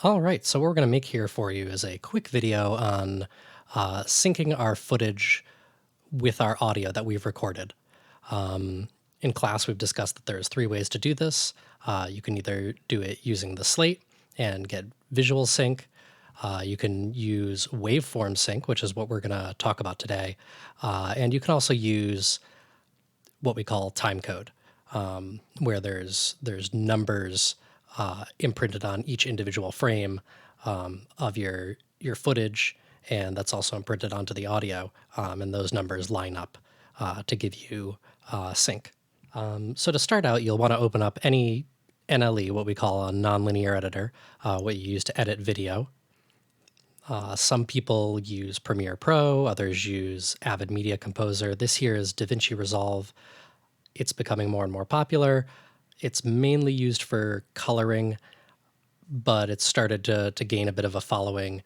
All right, so what we're going to make here for you is a quick video on syncing our footage with our audio that we've recorded. In class, we've discussed that there's three ways to do this. You can either do it using the slate and get visual sync. You can use waveform sync, which is what we're going to talk about today. And you can also use what we call time code, where there's numbers imprinted on each individual frame of your footage, and that's also imprinted onto the audio, and those numbers line up to give you sync. So to start out, you'll want to open up any NLE, what we call a nonlinear editor, what you use to edit video. Some people use Premiere Pro, others use Avid Media Composer. This here is DaVinci Resolve. It's becoming more and more popular. It's mainly used for coloring, but it's started to gain a bit of a following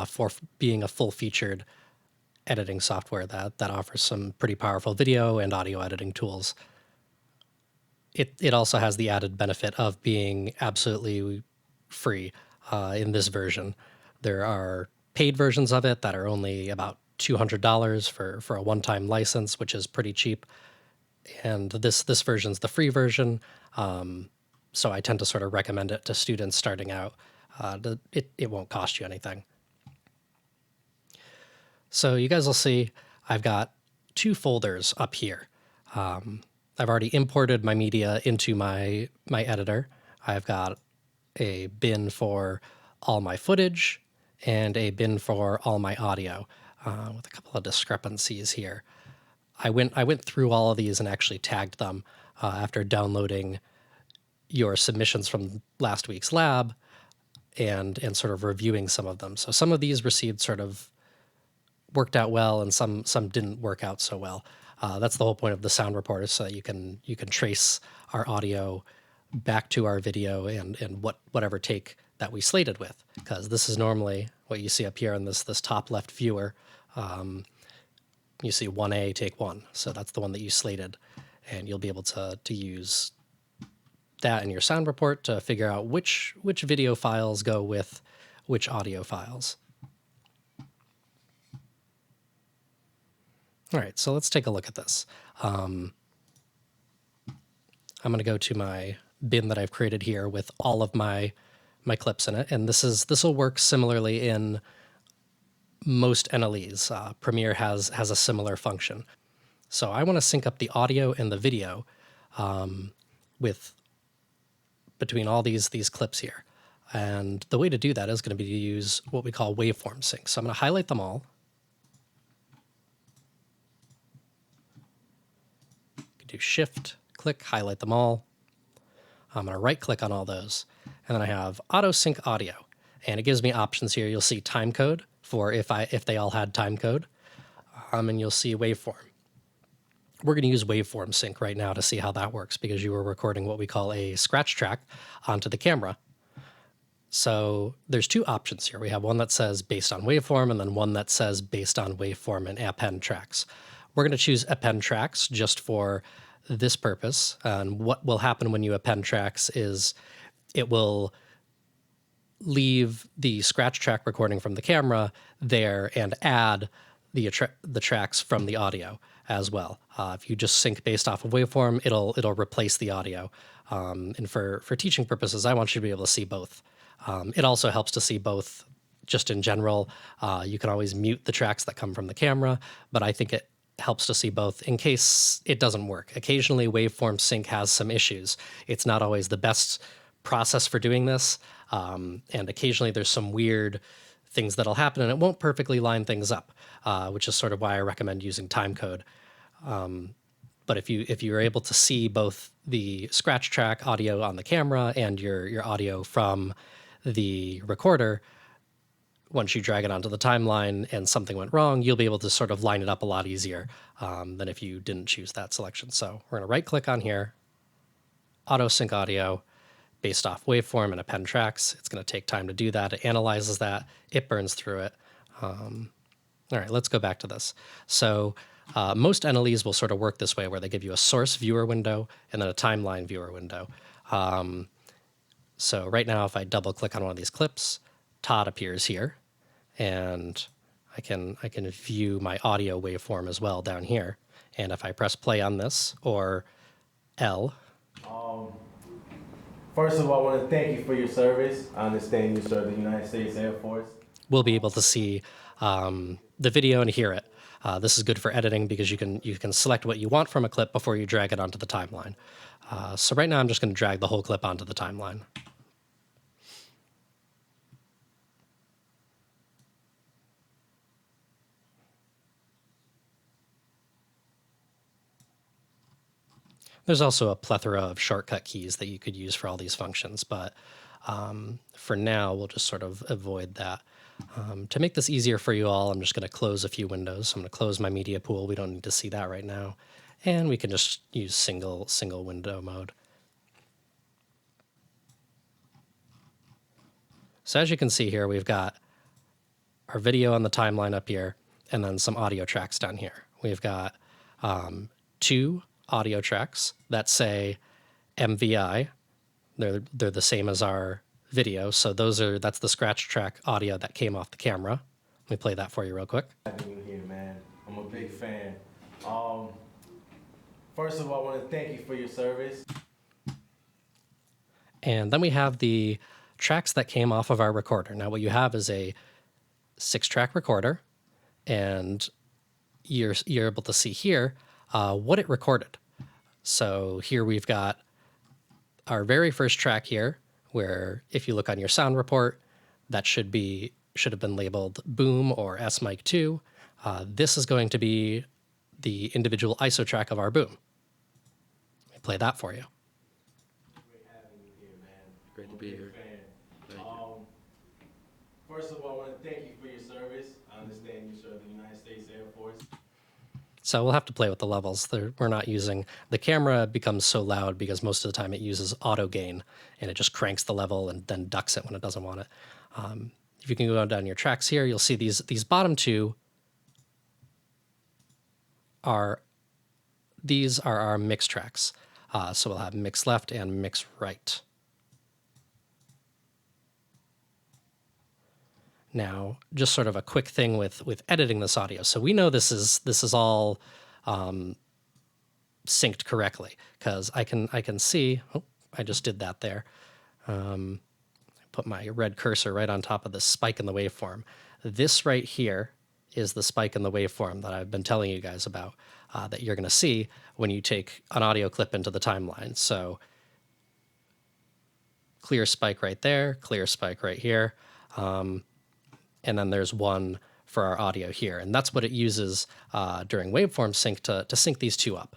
for being a full-featured editing software that offers some pretty powerful video and audio editing tools. It also has the added benefit of being absolutely free in this version. There are paid versions of it that are only about $200 for a one-time license, which is pretty cheap. And this version's the free version, so I tend to sort of recommend it to students starting out. It won't cost you anything. So you guys will see I've got two folders up here. I've already imported my media into my editor. I've got a bin for all my footage and a bin for all my audio, with a couple of discrepancies here. I went through all of these and actually tagged them after downloading your submissions from last week's lab and sort of reviewing some of them. So some of these received sort of worked out well, and some didn't work out so well. That's the whole point of the sound report, is so that you can trace our audio back to our video and whatever take that we slated with, because this is normally what you see up here in this top left viewer. You see 1A take 1, so that's the one that you slated, and you'll be able to use that in your sound report to figure out which video files go with which audio files. All right, so let's take a look at this. I'm going to go to my bin that I've created here with all of my clips in it, and this will work similarly in most NLEs. Premiere has a similar function. So I want to sync up the audio and the video between all these clips here. And the way to do that is going to be to use what we call waveform sync. So I'm going to highlight them all. You can do Shift, click, highlight them all. I'm going to right click on all those. And then I have auto sync audio. And it gives me options here. You'll see time code for if they all had time code, and you'll see waveform. We're going to use waveform sync right now to see how that works, because you were recording what we call a scratch track onto the camera. So there's two options here. We have one that says based on waveform, and then one that says based on waveform and append tracks. We're going to choose append tracks just for this purpose. And what will happen when you append tracks is it will leave the scratch track recording from the camera there and add the tracks from the audio as well. If you just sync based off of waveform, it'll replace the audio. And for teaching purposes, I want you to be able to see both. It also helps to see both just in general. You can always mute the tracks that come from the camera, but I think it helps to see both in case it doesn't work. Occasionally, waveform sync has some issues. It's not always the best process for doing this, and occasionally there's some weird things that'll happen and it won't perfectly line things up, which is sort of why I recommend using timecode. But if you're able to see both the scratch track audio on the camera and your audio from the recorder, once you drag it onto the timeline and something went wrong, you'll be able to sort of line it up a lot easier than if you didn't choose that selection. So we're going to right click on here, auto sync audio, based off waveform and append tracks. It's going to take time to do that. It analyzes that. It burns through it. All right, let's go back to this. So most NLEs will sort of work this way, where they give you a source viewer window and then a timeline viewer window. So right now, if I double click on one of these clips, Todd appears here, and I can view my audio waveform as well down here. And if I press play on this or L, First of all, I want to thank you for your service. I understand you serve the United States Air Force. we'll be able to see the video and hear it. This is good for editing because you can select what you want from a clip before you drag it onto the timeline. So right now I'm just going to drag the whole clip onto the timeline. There's also a plethora of shortcut keys that you could use for all these functions, but for now, we'll just sort of avoid that. To make this easier for you all, I'm just going to close a few windows. So I'm going to close my media pool. We don't need to see that right now. And we can just use single window mode. So as you can see here, we've got our video on the timeline up here, and then some audio tracks down here. We've got 2 audio tracks that say MVI. They're the same as our video, so that's the scratch track audio that came off the camera. Let me play that for you real quick. Having you here, man. I'm a big fan. First of all, I want to thank you for your service. And then we have the tracks that came off of our recorder. Now what you have is a 6-track recorder, and you're able to see here what it recorded. So here we've got our very first track here, where if you look on your sound report, that should have been labeled boom or S mic 2. This is going to be the individual ISO track of our boom. Let me play that for you. Great having you here, man. Great to be here. Thank you. First of all, I want to thank you for your service. I understand you serve the United States Air Force. So we'll have to play with the levels. We're not using, the camera becomes so loud because most of the time it uses auto gain, and it just cranks the level and then ducks it when it doesn't want it. If you can go down your tracks here, you'll see these bottom 2 are our mix tracks. So we'll have mix left and mix right. Now, just sort of a quick thing with editing this audio. So we know this is all synced correctly because I can see. Oh, I just did that there. I put my red cursor right on top of the spike in the waveform. This right here is the spike in the waveform that I've been telling you guys about that you're going to see when you take an audio clip into the timeline. So clear spike right there, clear spike right here. And then there's one for our audio here. And that's what it uses during waveform sync to sync these 2 up.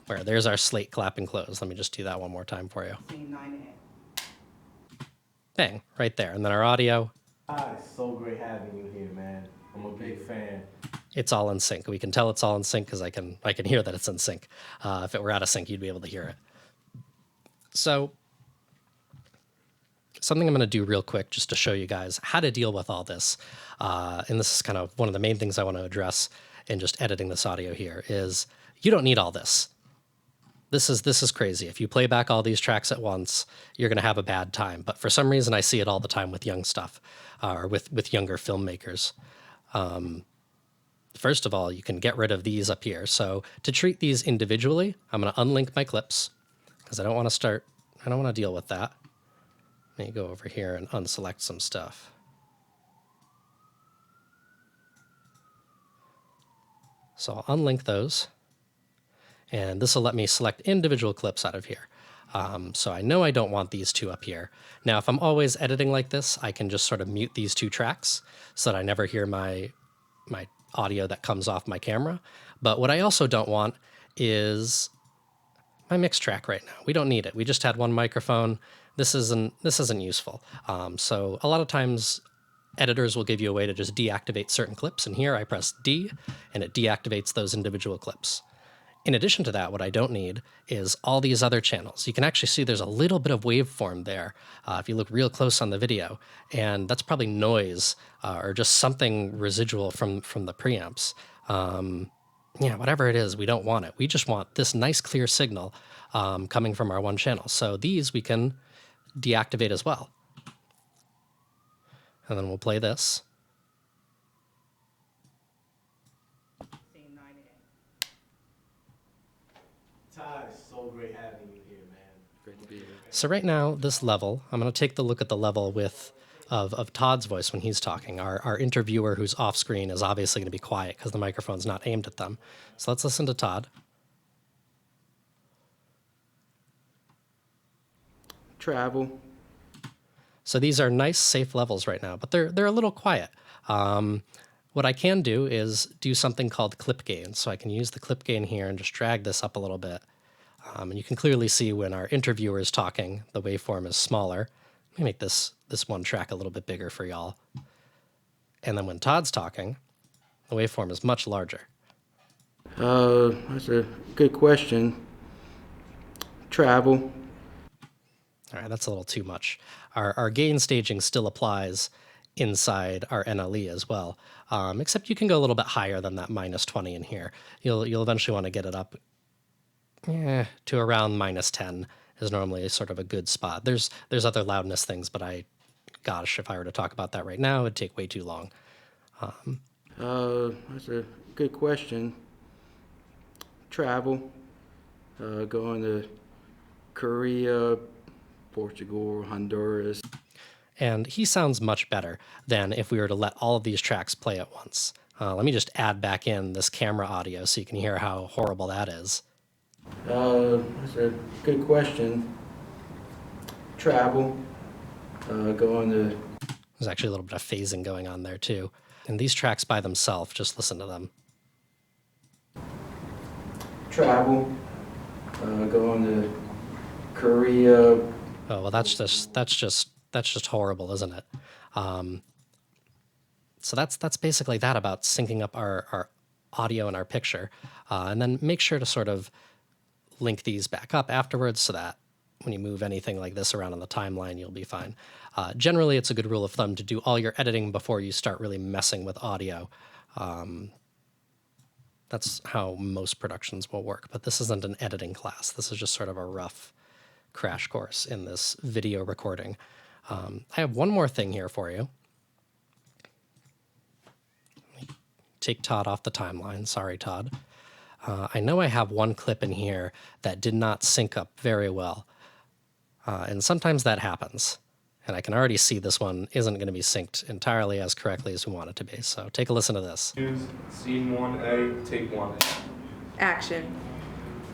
Where there's our slate clap and close. Let me just do that one more time for you. Bang, right there. And then our audio. It's so great having you here, man. I'm a big fan. It's all in sync. We can tell it's all in sync because I can hear that it's in sync. If it were out of sync, you'd be able to hear it. So something I'm going to do real quick just to show you guys how to deal with all this. And this is kind of one of the main things I want to address in just editing this audio here is you don't need all this. This is crazy. If you play back all these tracks at once, you're going to have a bad time. But for some reason, I see it all the time with young stuff or with younger filmmakers. First of all, you can get rid of these up here. So to treat these individually, I'm going to unlink my clips because I don't want to deal with that. Let me go over here and unselect some stuff. So I'll unlink those. And this will let me select individual clips out of here. So I know I don't want these 2 up here. Now, if I'm always editing like this, I can just sort of mute these 2 tracks so that I never hear my audio that comes off my camera. But what I also don't want is my mix track right now. We don't need it. We just had one microphone. This isn't useful. So a lot of times editors will give you a way to just deactivate certain clips. And here I press D and it deactivates those individual clips. In addition to that, what I don't need is all these other channels. You can actually see there's a little bit of waveform there if you look real close on the video, and that's probably noise or just something residual from the preamps. yeah, whatever it is, we don't want it. We just want this nice clear signal coming from our one channel. So these we can deactivate as well. And then we'll play this. Todd, it's so great having you here, man. Great to be here. So right now, this level, I'm going to take the look at the level of Todd's voice when he's talking. Our interviewer who's off screen is obviously going to be quiet because the microphone's not aimed at them. So let's listen to Todd. Travel. So these are nice, safe levels right now, but they're a little quiet. What I can do is do something called clip gain. So I can use the clip gain here and just drag this up a little bit. And you can clearly see when our interviewer is talking, the waveform is smaller. Let me make this one track a little bit bigger for y'all. And then when Todd's talking, the waveform is much larger. That's a good question. Travel. All right, that's a little too much. Our gain staging still applies inside our NLE as well, except you can go a little bit higher than that -20 in here. You'll eventually want to get it up to around -10 is normally sort of a good spot. There's other loudness things, but gosh, if I were to talk about that right now, it'd take way too long. That's a good question. Travel. Going to Korea, Portugal, Honduras. And he sounds much better than if we were to let all of these tracks play at once. Let me just add back in this camera audio so you can hear how horrible that is. That's a good question. Travel. Going to... There's actually a little bit of phasing going on there too. And these tracks by themselves, just listen to them. Travel. Going to Korea. Oh, well, that's just horrible, isn't it? So that's basically that about syncing up our audio and our picture. And then make sure to sort of link these back up afterwards so that when you move anything like this around on the timeline, you'll be fine. Generally, it's a good rule of thumb to do all your editing before you start really messing with audio. That's how most productions will work, but this isn't an editing class. This is just sort of a rough crash course in this video recording. I have one more thing here for you. Let me take Todd off the timeline. Sorry, Todd. I know I have one clip in here that did not sync up very well. And sometimes that happens. And I can already see this one isn't going to be synced entirely as correctly as we want it to be. So take a listen to this. Use scene 1A, take 1. Action.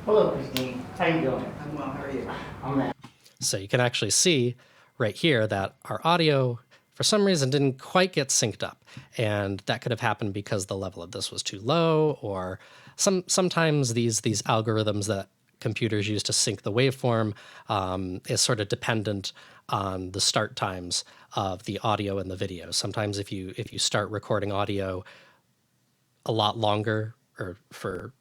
Hello, Christine. How you doing? I'm well, how are you? I'm there. So you can actually see right here that our audio, for some reason, didn't quite get synced up. And that could have happened because the level of this was too low, or sometimes these algorithms that computers use to sync the waveform is sort of dependent on the start times of the audio and the video. Sometimes if you start recording audio a lot longer or for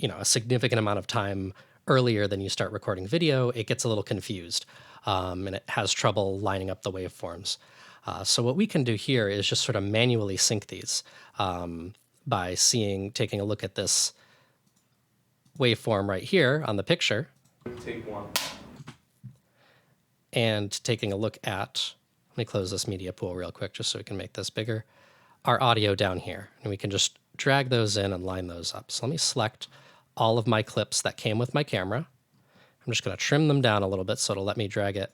a significant amount of time earlier than you start recording video, it gets a little confused and it has trouble lining up the waveforms. So what we can do here is just sort of manually sync these by taking a look at this waveform right here on the picture. Take 1. And taking a look at, let me close this media pool real quick just so we can make this bigger, our audio down here. And we can just drag those in and line those up. So let me select all of my clips that came with my camera. I'm just going to trim them down a little bit so it'll let me drag it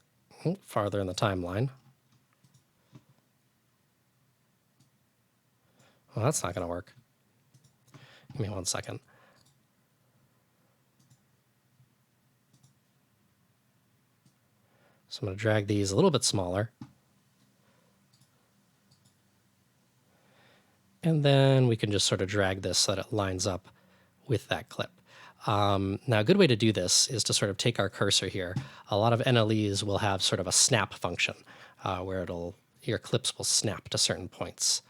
farther in the timeline. Well, that's not going to work. Give me 1 second. So I'm going to drag these a little bit smaller. And then we can just sort of drag this so that it lines up with that clip. Now, a good way to do this is to sort of take our cursor here. A lot of NLEs will have sort of a snap function where your clips will snap to certain points.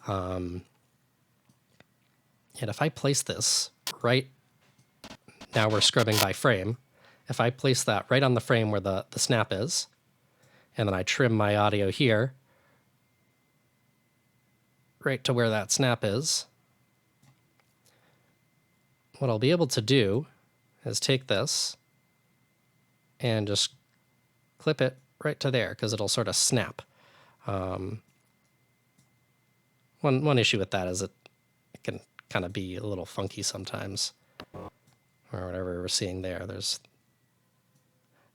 And if I place this right, now we're scrubbing by frame. If I place that right on the frame where the snap is, and then I trim my audio here, right to where that snap is, what I'll be able to do is take this and just clip it right to there because it'll sort of snap. One issue with that is it can kind of be a little funky sometimes, or whatever we're seeing there. There's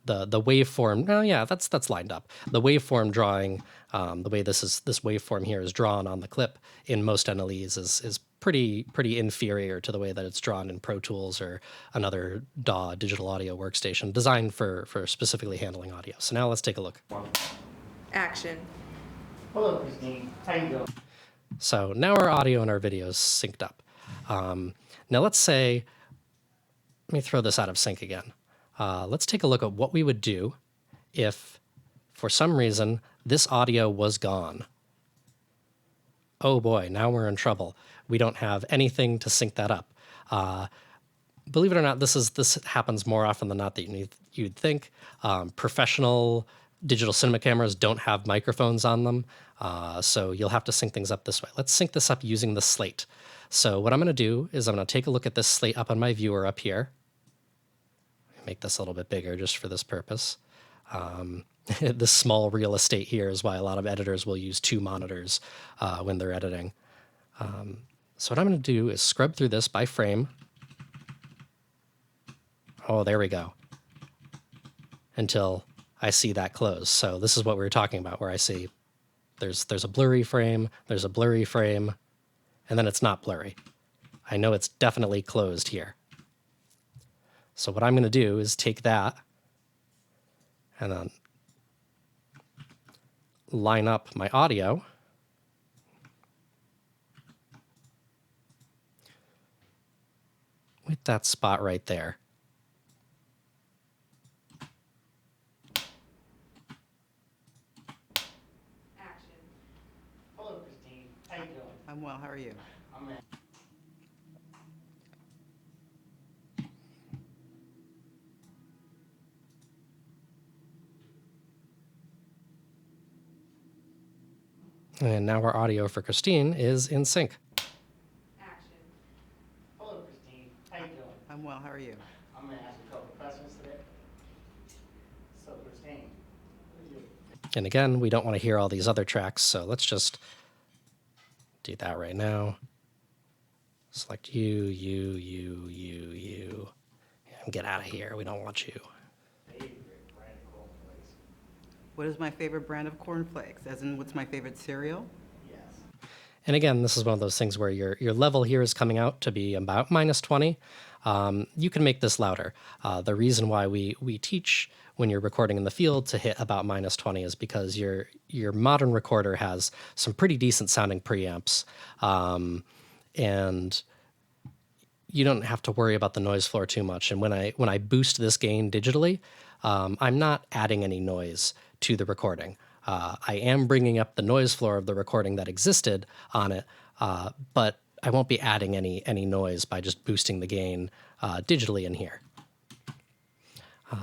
the waveform. Oh yeah, that's lined up. The waveform drawing, the way this waveform here is drawn on the clip in most NLEs is pretty inferior to the way that it's drawn in Pro Tools or another DAW, digital audio workstation designed for specifically handling audio. So now let's take a look. Action. Hello, Christine. How you doing? So now our audio and our video is synced up. Now let's say, let me throw this out of sync again. Let's take a look at what we would do if, for some reason, this audio was gone. Oh boy, now we're in trouble. We don't have anything to sync that up. Believe it or not, this happens more often than not than you'd think. Professional digital cinema cameras don't have microphones on them, so you'll have to sync things up this way. Let's sync this up using the slate. So what I'm going to do is I'm going to take a look at this slate up on my viewer up here. Make this a little bit bigger just for this purpose. This small real estate here is why a lot of editors will use 2 monitors when they're editing. So what I'm going to do is scrub through this by frame. Oh, there we go. Until I see that close. So this is what we were talking about, where I see there's a blurry frame, there's a blurry frame, and then it's not blurry. I know it's definitely closed here. So what I'm going to do is take that and then line up my audio with that spot right there. Action. Hello, Christine. How you doing? I'm well, how are you? I'm And now our audio for Christine is in sync. Action. Hello, Christine. How you doing? I'm well, how are you? I'm going to ask a couple of questions today. So, Christine, who are you? And again, we don't want to hear all these other tracks, so let's just do that right now. Select you, and get out of here. We don't want you. Favorite brand of cornflakes? What is my favorite brand of cornflakes? As in, what's my favorite cereal? Yes. And again, this is one of those things where your level here is coming out to be about -20. You can make this louder. The reason why we teach when you're recording in the field to hit about -20 is because your modern recorder has some pretty decent sounding preamps, and you don't have to worry about the noise floor too much. And when I boost this gain digitally, I'm not adding any noise to the recording. I am bringing up the noise floor of the recording that existed on it, but I won't be adding any noise by just boosting the gain digitally in here.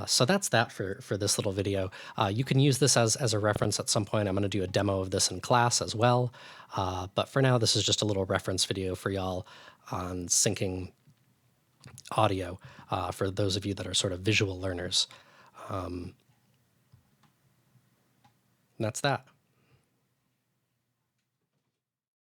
So that's that for this little video. You can use this as a reference at some point. I'm going to do a demo of this in class as well. But for now, this is just a little reference video for y'all on syncing audio for those of you that are sort of visual learners. And that's that.